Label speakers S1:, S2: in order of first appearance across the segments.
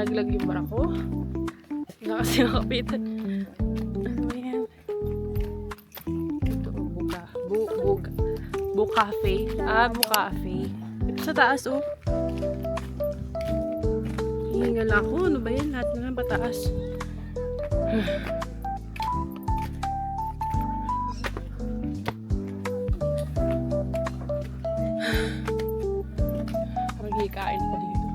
S1: nalaglag yung bara ko. Hindi kasi nakapitan. Ano yan? Ito, Bucafe. Bucafe. Ito sa taas, oh. Hihingal ako. Ano ba yan? Lahat na lang pataas. Magkikain pa dito.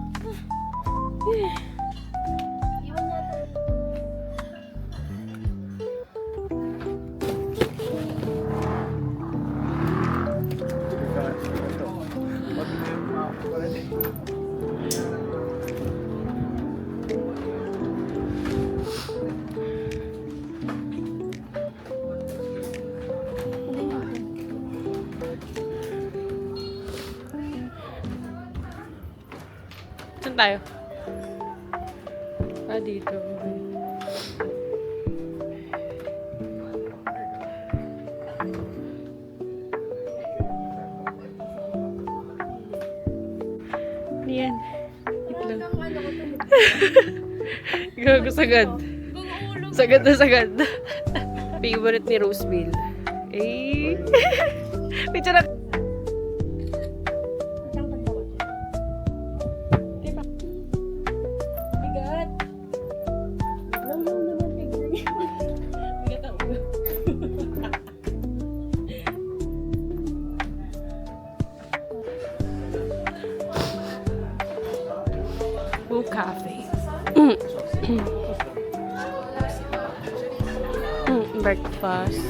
S1: Saan tayo? Dito. Yan. Itlog. Gago sagad. Sagad na sagad. Favorite ni Roseville. Eh. Picture na. Cafe. Breakfast.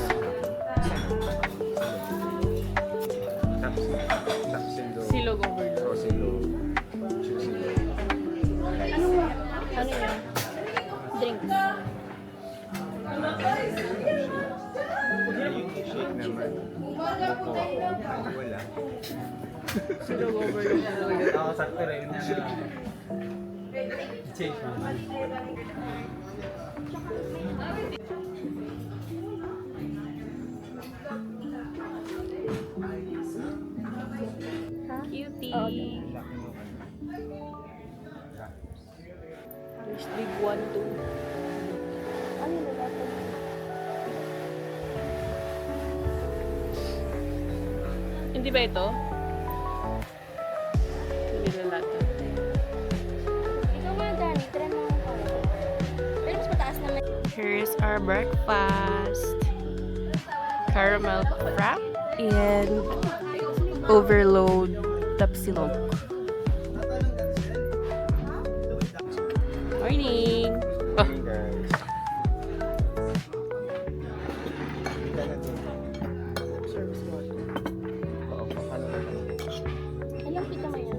S1: Silog overload.
S2: Ano yan? Drink.
S1: Silog overload.
S3: Ako sakto rin na. Change naman.
S1: Cutie. There's big one too.
S2: Ano na dapat?
S1: Hindi ba ito? Hindi na natin.
S2: Ikaw nga, Dani. Try mo nga ako. Pero mas mataas naman.
S1: Here's our breakfast. Caramel wrap and overload tapsilog. Morning! Oh.
S2: Alam kita mo yan.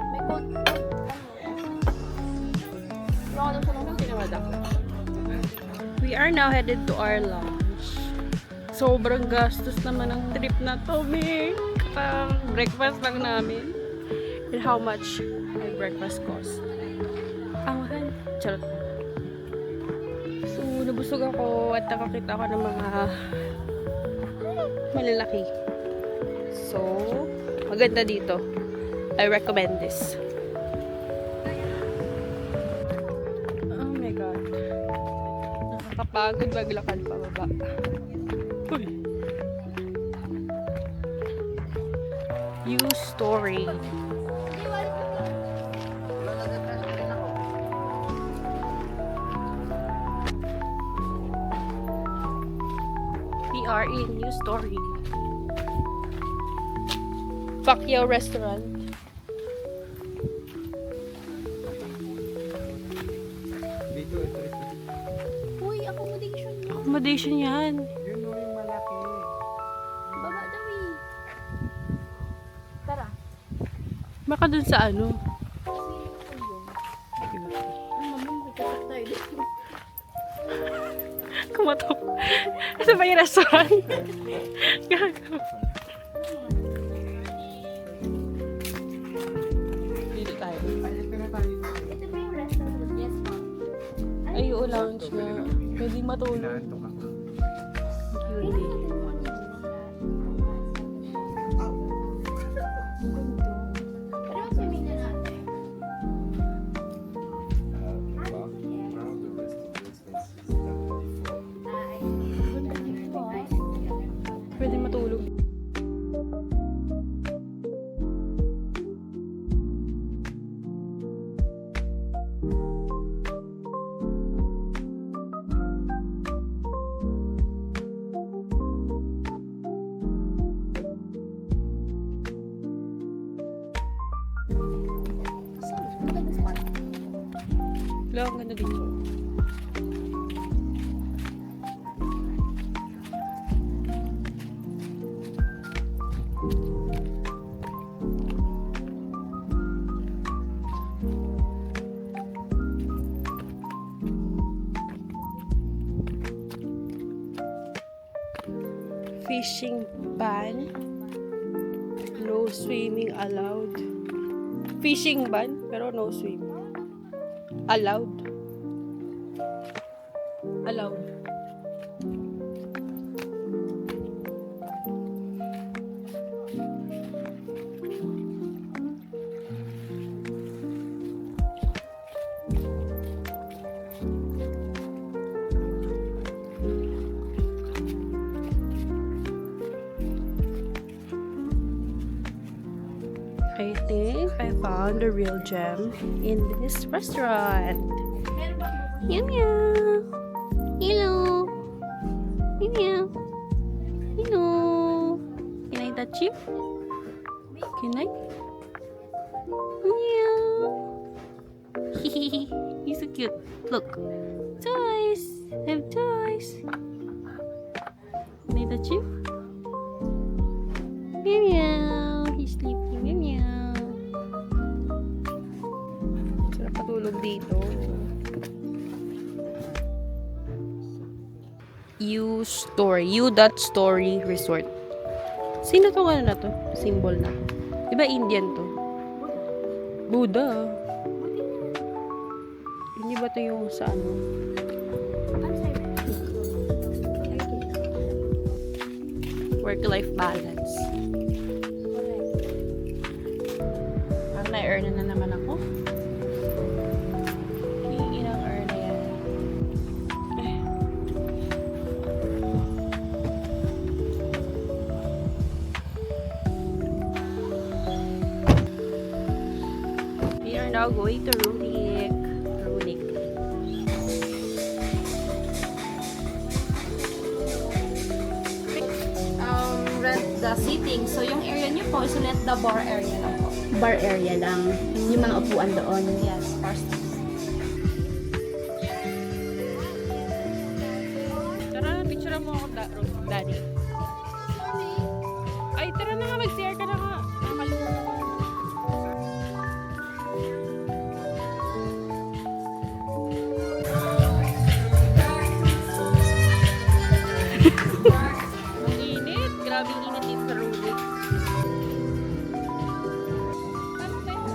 S2: May coat. Baka daw sa mga
S1: We are now headed to our lunch. Sobrang gastos naman ang trip na to, Mick. Breakfast lang namin. And how much my breakfast cost? Ang mahal. Charot. So, nabusog ako at nakakita ko ng mga malalaki. So, maganda dito. I recommend this. Oh my God. Nakakapagod maglakad pa baba. Uy. U-Story. We are in U-Story. Pacquiao Restaurant.
S3: Dito, ito.
S2: Uy, accommodation mo.
S1: Accommodation yan.
S3: Yun o yung malaki.
S2: Baba daw eh. Tara.
S1: Baka dun sa ano. Kumatok. Sa ba yung restaurant? Gago. Dito tayo.
S3: Ito na tayo.
S2: Ito ba yung restaurant? Yes, ma'am.
S1: Ay, oo, lounge nga. Pwedeng matulog.
S3: Inaantok ako.
S1: Cutie.
S2: Pero swimming na natin.
S1: Hello, ang ganda dito. Fishing ban. No swimming allowed. Fishing ban, pero no swimming. Allowed. Allowed. I think I found the real gem in this restaurant. Meow meow. Hello. Meow meow. Hello. Can I touch you? Can I? Meow. He's so cute. Look. Toys. I have toys. Can I touch you? Meow meow. He's sleeping. Meow meow. Sarap patulog dito. U.Story Resort. Sino tong ano na to? Symbol na. Diba Indian to? Buddha. Hindi ba to yung sa ano? Work-life balance. Parang na-earn na naman ako. Ilang earn na yan. We are now going to Runik.
S2: Rent the seating. So, yung area nyo po, so let the bar area lang po.
S4: Bar area lang. Yung mga upuan doon.
S2: Yes, first.
S1: Tara, picture mo ako, Daddy. Ay, tara na nga, mag-share ka na nga. Nakalimutan ko. Ang init. Grabe ang init dito sa Runik. Ano tayo?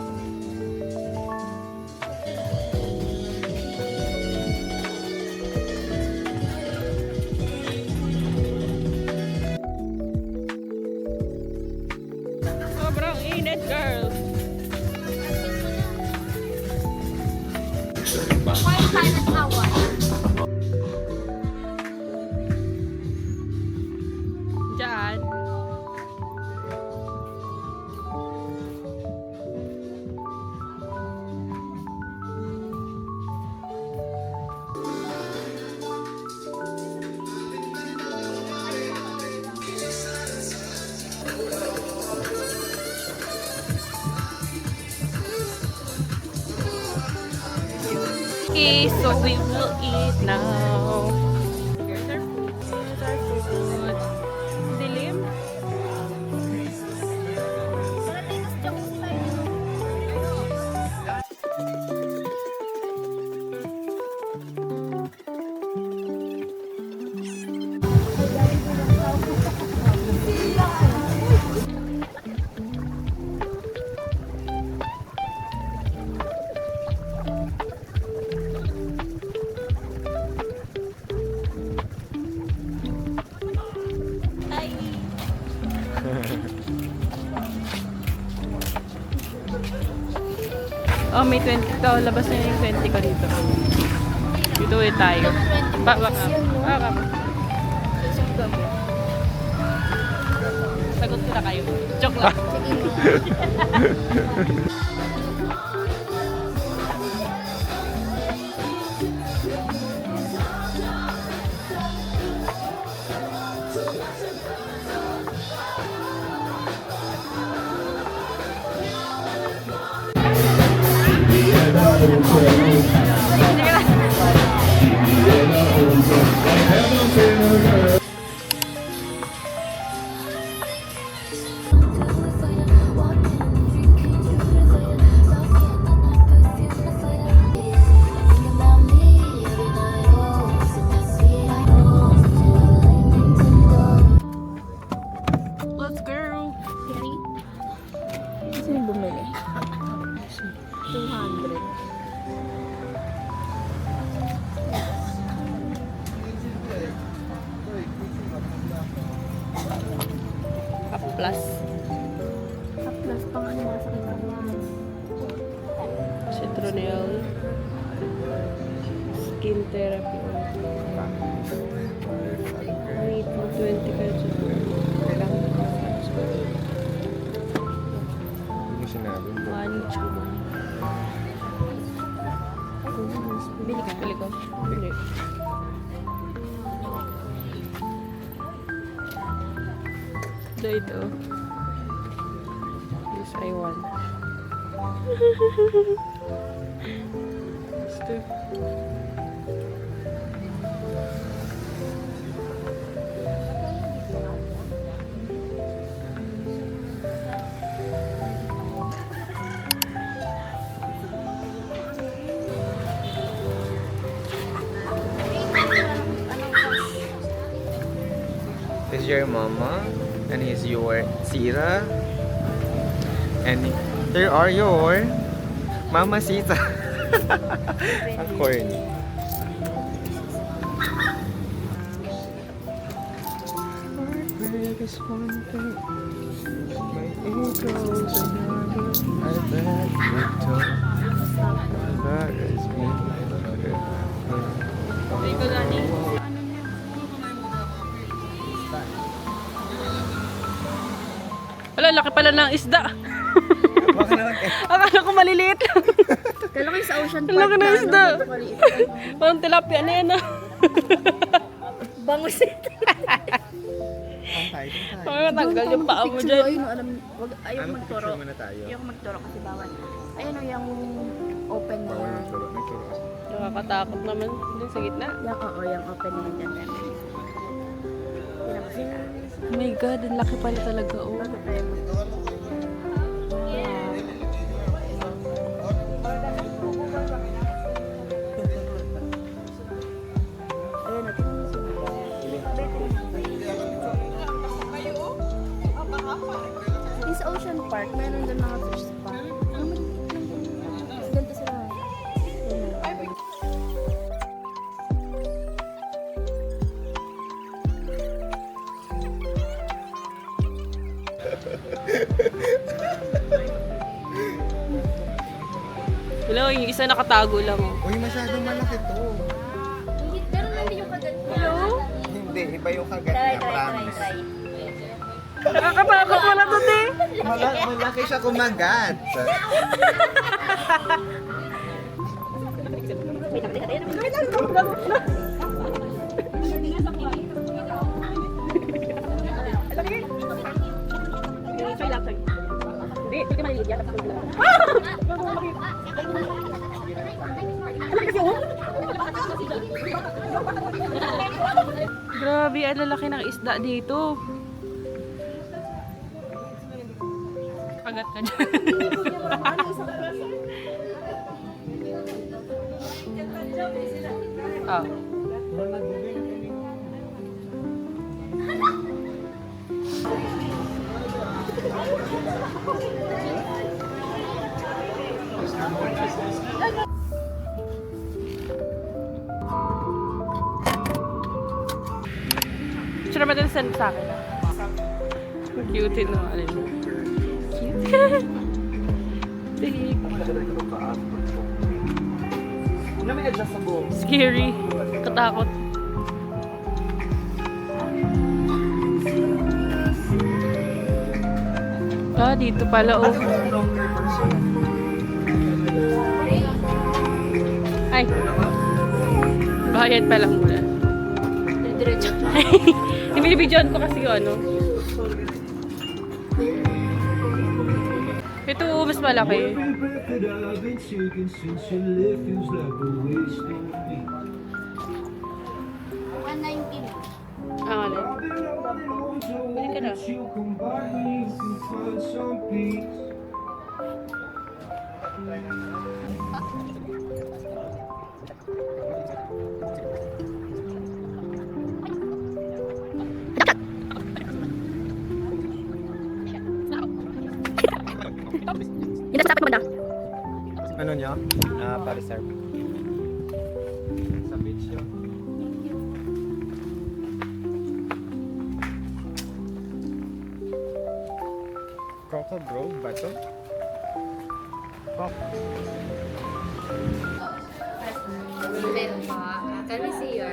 S1: Sobrang init, girl.
S2: Quiet time at Hawaii.
S1: Diyan. Okay, so we will eat now. Here's our food. Here's our food. Dilim. Oh, may 20 daw. Labas na yung 20 ko dito. Dito ulit tayo. Baka. Sagot ko na kayo. Joke lang. skin therapy. May 220 kayo dyan.
S3: Kailangan ko massage ko. Hindi mo sinabi.
S1: Money chuba.
S4: Bili ka.
S1: Bili ko. Bili. Ito. This I want. Gusto.
S3: This is your mama, and he's your Sira, and there are your Mama Sita. Corny.
S1: Ito gani. Wala, laki pala ng isda. Akala ko maliliit.
S4: Kala ko yung sa Ocean
S1: Ang
S4: Park
S1: laki ng isda.
S4: maliit.
S1: Parang tilapia na yan.
S4: Bangus ito.
S1: Ay, matanggal yung paa mo dyan.
S4: Ayun, alam, wag, ayaw
S3: Ano,
S4: magturo.
S3: picture muna tayo.
S4: Ayaw magturo kasi bawal. Ayun o, yung open na.
S3: Bawal ng turo. May turo.
S1: Nakakatakot naman dun sa gitna.
S4: Yung, oo, yung open na yun dyan. Pinakasita.
S1: Oh my God, ang laki pala talaga. Oh.
S4: Bakit tayo magturo? Ayun, natin. Yung sa Ocean Park, meron doon mga fish spa. Ganito sila. Ayun.
S1: Hello, yung isa nakatago lang. Oh.
S3: Uy, masyadong malaki to.
S2: Hindi, pero hindi yung kagat ko.
S1: Hello?
S3: Hindi, iba yung kagat niya, promise.
S1: Nakakatakot pala to, te.
S3: Malaki siya kumagat.
S1: Hindi, hindi maliliit yan. Grabe, ang lalaki ng isda dito. Kagat ka dyan. Ah. Sure ba din send sa akin? Cute no, alin. Cute. Big.
S3: Ano may adjust sa buhok?
S1: Scary. Katakot. Ah, dito pala oh. Ay. Bayad pa lang muna.
S4: Diretso.
S1: Binibidyoan ko kasi yung ano. Ito mas malaki.
S2: 119.
S1: Ang alin. Pwede ka na.
S4: Hindi na mo na.
S3: Ano niya? Pa-reserve. Sa beach yun. Coco Grove ba ito?
S2: Meron pa. Let me see your.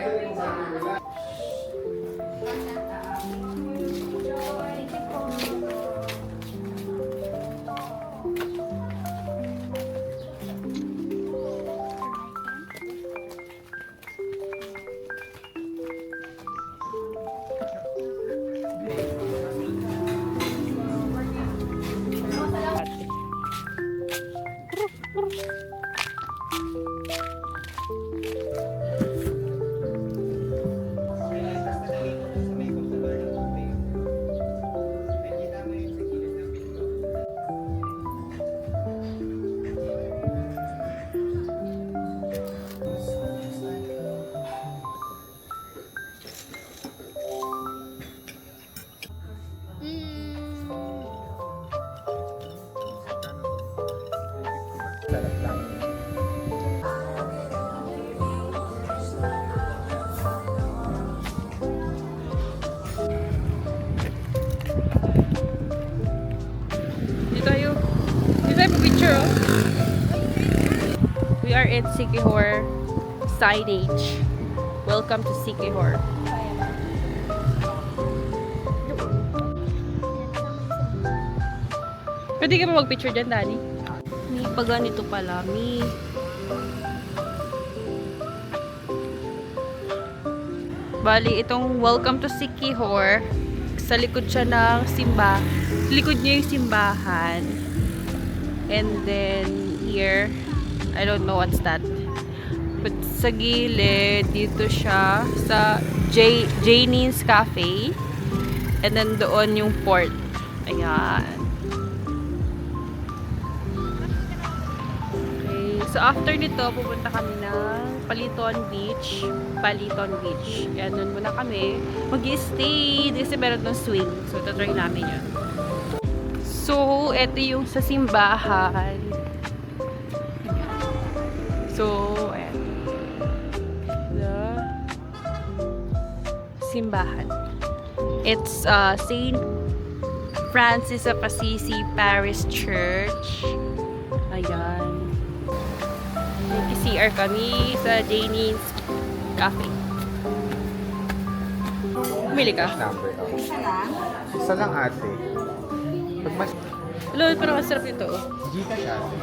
S1: Dito tayo picture, oh. We are at Siquijor signage. Welcome to Siquijor. Pwede ka ba mag-picture dyan, Dani? May pa ganito pala, may... Bali, itong Welcome to Siquijor, sa likod siya ng simba. Sa likod niya yung simbahan. And then, here, I don't know what's that. But sa gilid, dito siya sa Janie's Cafe. And then doon yung port. Ayan. Okay. So after nito, pupunta kami ng Paliton Beach. Ayan, doon muna kami mag-i-stay. Kasi meron ng swing. So, tatry namin yun. So, ito yung sa simbahan. So, ayan. The simbahan. It's St. Francis of Assisi Parish Church. Ayan. Nag-CR kami sa Janie's Cafe. Bumili ka?
S3: Number ako. Isa lang ate. Pag mas...
S1: Hello, parang masarap ito. Oh.
S3: Gcash ate.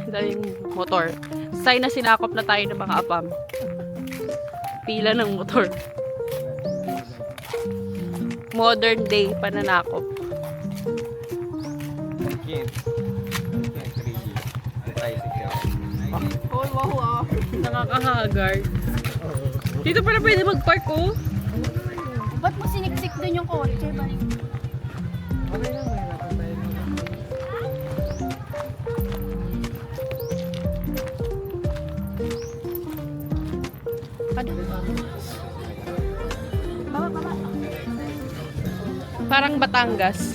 S1: Daling motor. Sign na sinakop na tayo ng mga apam. Pila ng motor. Modern day pananakop.
S3: Again.
S1: Oh, wow. Nakakahagar. Dito pala pwede mag-park, oh.
S4: Ba't mo siniksik dun yung kotse? Balik.
S3: Okay lang, may nakatay lang.
S1: Parang Batangas.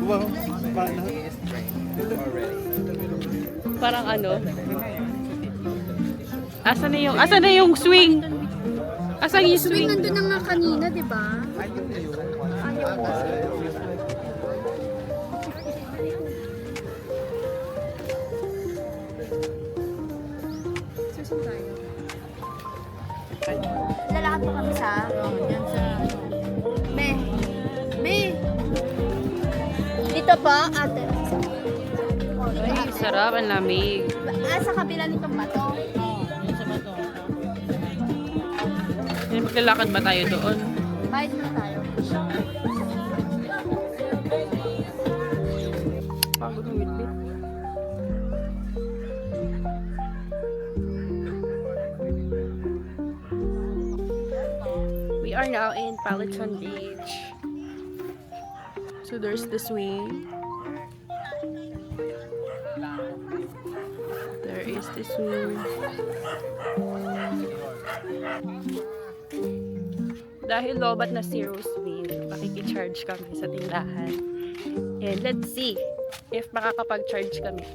S3: Wow.
S1: Parang ano? Asan na yung swing? Asan yung swing?
S4: Nandun na nga kanina, di ba? Susun tayo. Lalakad pa kami sa... yan sa... Dito ba, ate?
S1: Ay, sarap. Ang lamig.
S4: Sa kabila nitong bato.
S1: Maglalakad ba tayo doon?
S4: Bayad na tayo.
S1: Pagod ng witbit. We are now in Paliton Beach. So there's the swing. There is the swing. Dahil lobat na si Roseville, makikicharge kami sa tindahan. And let's see if makakapag-charge kami.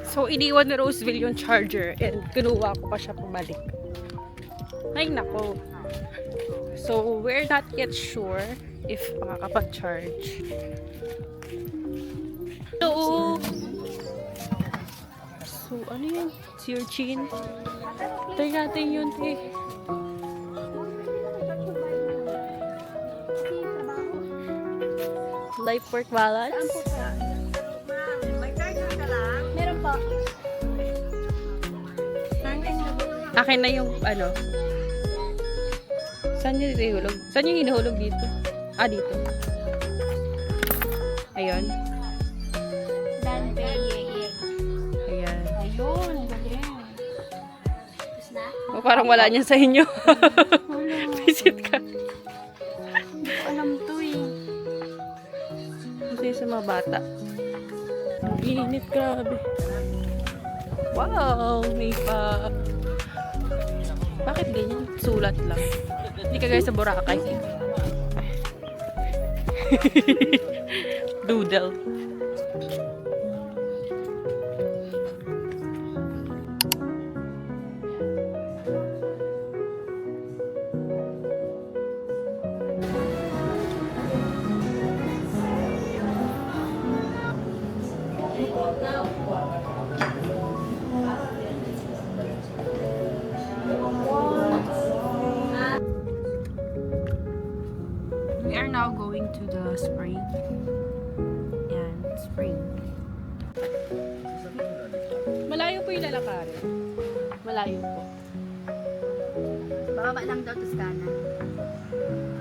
S1: So, iniwan ni Roseville yung charger and kinuha ko pa siya pumalik. Ay, nako. So, we're not yet sure if makakapag-charge. So, ano yun? Searchin. Try natin yun, eh. Life work balance.
S2: Meron po.
S1: Akin na yung ano. Saan yung hinahulog? Saan yung hinahulog dito? Ah, dito. Ayun.
S2: Dante.
S1: Ayan.
S2: Ayun, galing. Tapos na?
S1: O, parang wala niyan sa inyo. Visit ka.
S2: Hindi ko alam to eh.
S1: Kasi sa mga bata. Ang init, grabe. Wow, may pa. Bakit ganyan? Sulat lang. Hindi ka guys sa Boracay. Doodle. We are now going to the spring. Yan, spring. Malayo po yung lalakarin. Malayo po.
S2: Bababa lang daw to Scana.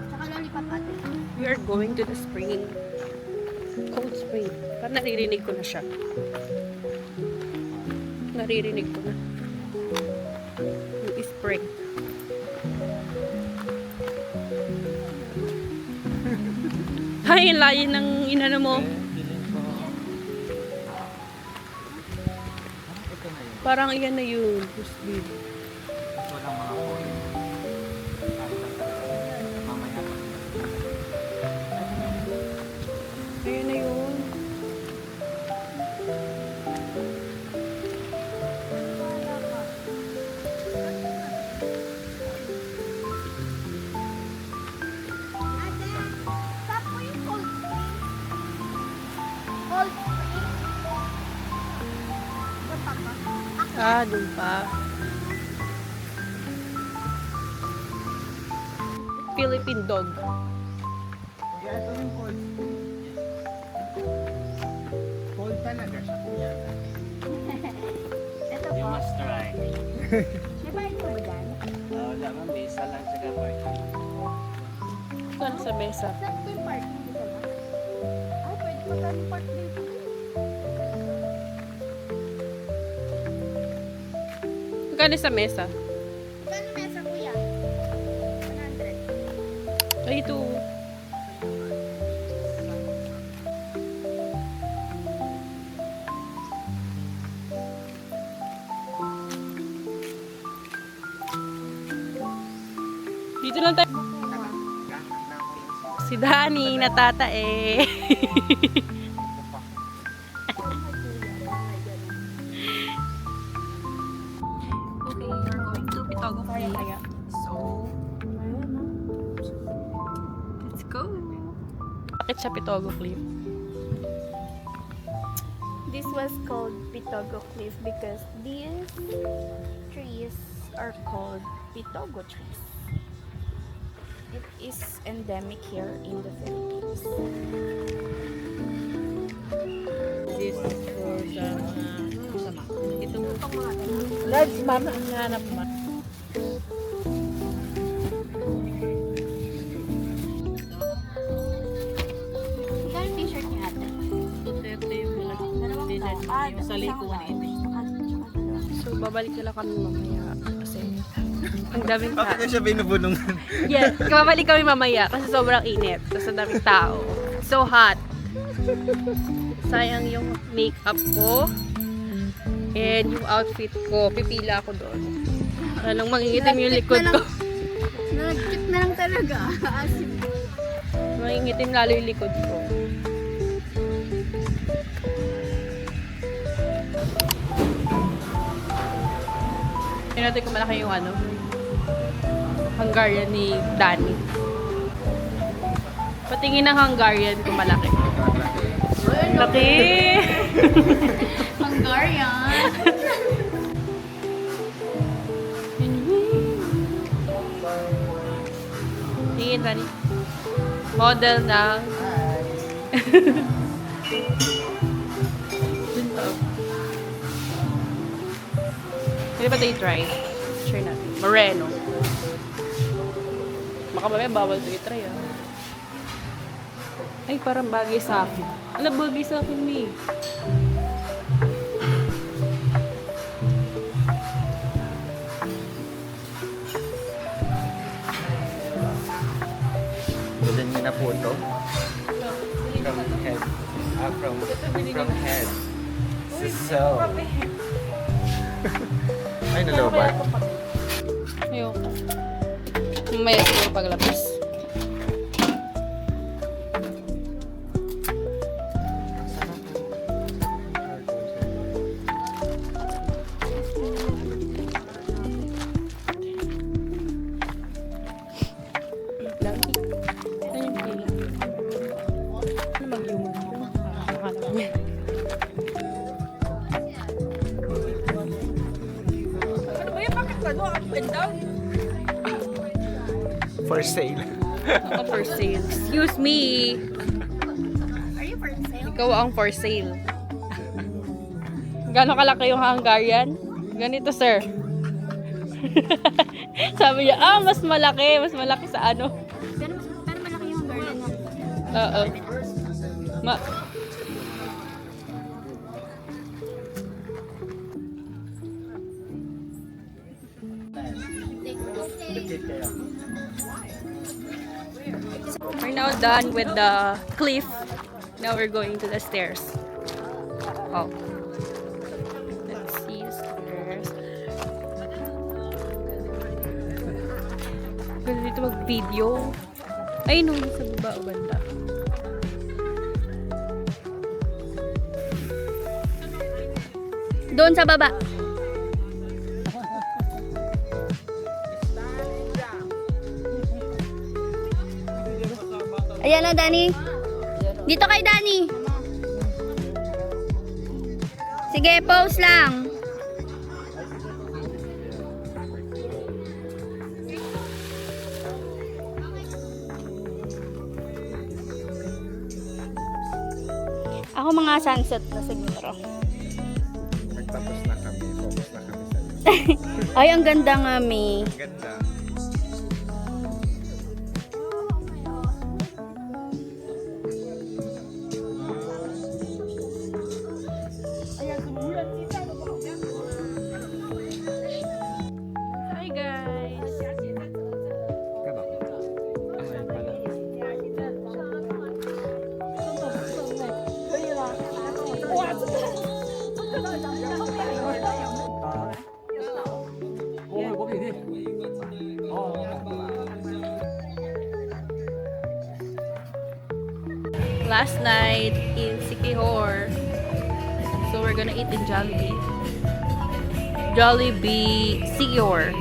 S2: Tsaka lollipop ate.
S1: We are going to the spring. Cold spring. Parang naririnig ko na siya. Naririnig ko na. Yung spring. Ay, ang layo ng inano mo. Parang iyan na yun. Pusbib.
S3: Walang mga phone. Mamaya.
S1: Ayan na yun.
S2: Ate, stop po yung cold spring. Cold spring. Doon pa ba?
S1: Ah, dun pa. Philippine dog.
S3: Yeah, ito yung cold. Cold talaga siya kuya.
S2: Ito
S5: You
S2: po.
S5: must try.
S2: May bayad po ba dyan?
S5: Wala man, bisa lang sa gabay.
S1: Saan sa mesa?
S2: Saan po yung parking dito ba? Ay, pwede pa tayo park dito.
S1: Magkano sa mesa?
S2: Magkano mesa kuya? 100.
S1: Ay, ito. Dito lang tayo. Si Dani, natatae. Okay, we're going to Pitogo Cliff. So, let's go. Bakit siya Pitogo Cliff?
S4: This was called Pitogo Cliff because these trees are called Pitogo trees. It is endemic here in the Philippines.
S1: This is for sama. Ito mo pang mga large mama ang hanap mo.
S2: Magkano t-shirt niya ate?
S1: 230 yung
S2: Dalawang tao.
S1: yung sa likuan So, babalik na lang kami mamaya kasi ang daming tao.
S3: Bakit siya binubulungan?
S1: Yes, babalik kami mamaya kasi sobrang init. Tapos ang daming tao. So hot. Sayang yung makeup ko and yung outfit ko. Pipila ako doon. Anong mangingitim yung likod ko.
S2: Nag-chip na lang talaga. Asim.
S1: Mangingitim lalo yung likod ko. Tingnan natin kung malaki yung ano. Hungarian ni Danny. Patingin ng Hungarian kung malaki. Laki!
S2: Hungarian.
S1: Tingin, Danny. Model ng... Pwede ba tayo try? Try natin. Moreno. Baka mamaya bawal tayo try ah. Ay, parang bagay sa akin. Alam, bagay sa akin eh.
S3: Bilan niyo na po ito. From head. From head. So. Ay, nalobat.
S1: Ayoko. Mamaya siguro paglabas. Lagi. Ano yung pila? Ano mag-iwan? Nakakala mo. Ano ba yung bakit ano? Up and down?
S3: For sale.
S1: Ako for sale. Excuse me.
S2: Are you for sale?
S1: Ikaw ang for sale. Gano'ng kalaki yung Hungarian? Ganito, sir. Sabi niya, mas malaki. Mas malaki sa ano.
S2: Pero malaki yung Hungarian mo.
S1: Oo. Ma We're now done with the cliff. Now we're going to the stairs. Oh. Let's see stairs. Pwede dito mag-video. Ay, no, sa baba o banda.
S2: Doon sa baba. Ayan na, Danny. Dito kay Danny. Sige, pause lang. Ako mga sunset na siguro.
S3: Nagtapos na kami. Focus na kami sa
S2: Ay, ang ganda nga, May.
S3: ganda.
S1: Hi guys!
S3: Kaba? Ay, pala.
S1: Last night in Sikihor. So we're gonna eat in Jollibee. Jollibee Sikihor.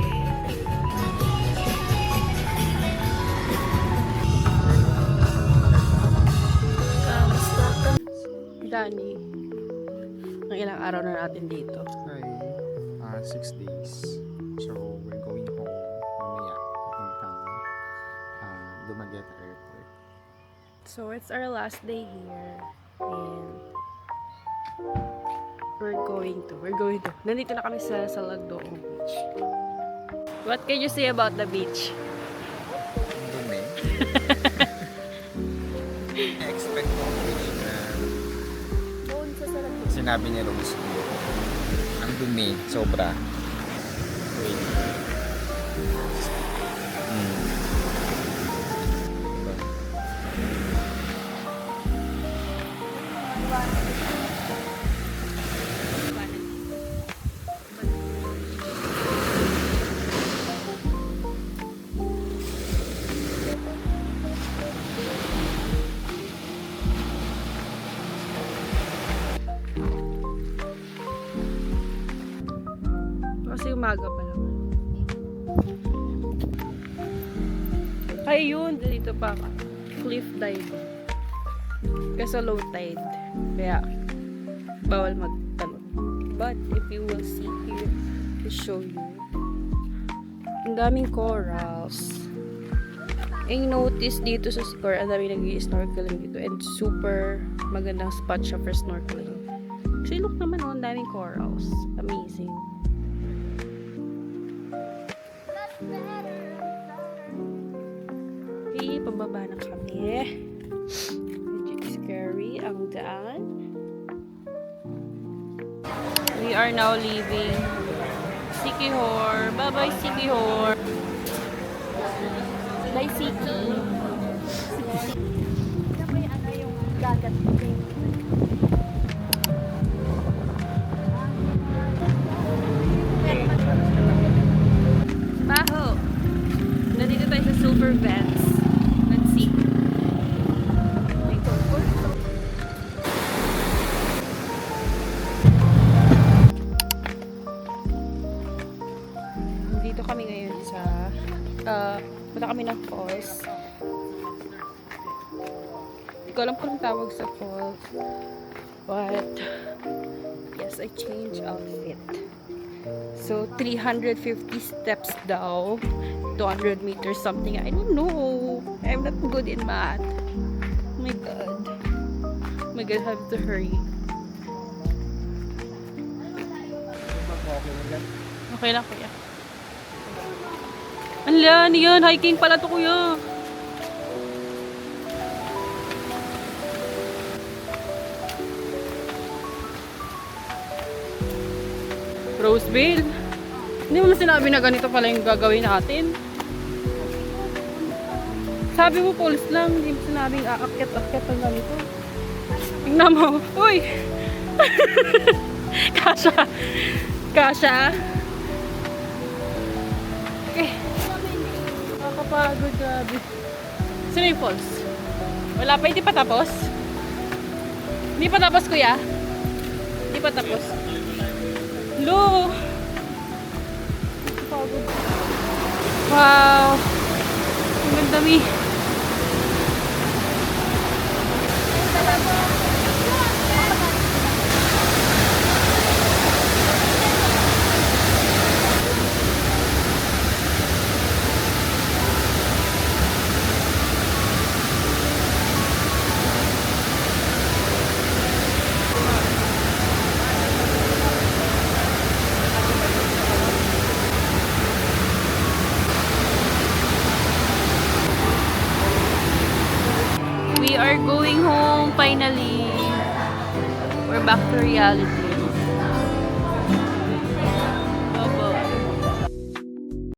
S1: Dani, ang ilang araw na natin dito.
S6: Hi, 6 days. So, we're going home mamaya papuntang Dumaguete Airport.
S1: So it's our last day here. And we're going to. Nandito na kami sa Salagdoong Beach. What can you say about the beach?
S3: Dumi. Expect mo beach na sinabi ni Rose. Ang dumi, sobra. Wait. Diba?
S1: Kasi umaga pa lang. Ay, yun. Dito pa ka. Cliff diving. Kasi low tide. Kaya, bawal magtanong. But, if you will see here, to show you, ang daming corals. Ang notice dito sa Score, ang daming nag-i-snorkeling dito. And super magandang spot siya for snorkeling. Kasi look naman, oh, ang daming corals. Amazing. Okay, pababa na kami. Medyo scary ang daan. We are now leaving Siquijor. Bye-bye, Siquijor.
S4: By Siki. Ano ba yung ano yung gagat?
S1: Baho! Nandito tayo sa Silver Vents. Let's see. Dito kami ngayon sa punta kami ng falls. Hindi ko alam kung tawag sa falls. But yes, I changed outfit. So 350 steps daw. 200 meters something. I don't know. I'm not good in math. Oh my god. Oh my god, I have to hurry. Okay lang, kuya. Ala, ano yan? Hiking pala to, kuya. Roseville. Hindi mo sinabi na ganito pala yung gagawin natin. Sabi mo, pulse lang. Hindi mo sinabing aakyat-akyat ang ganito. Tingnan mo. Uy! Kasha. Kasha. Okay. Nakakapagod, grabe. Sino yung pulse? Wala pa, hindi pa tapos? Hindi pa tapos, kuya? Hindi pa tapos. Hello! Nakakapagod. Wow! Ang ganda mi. We are going home finally. We're back to reality.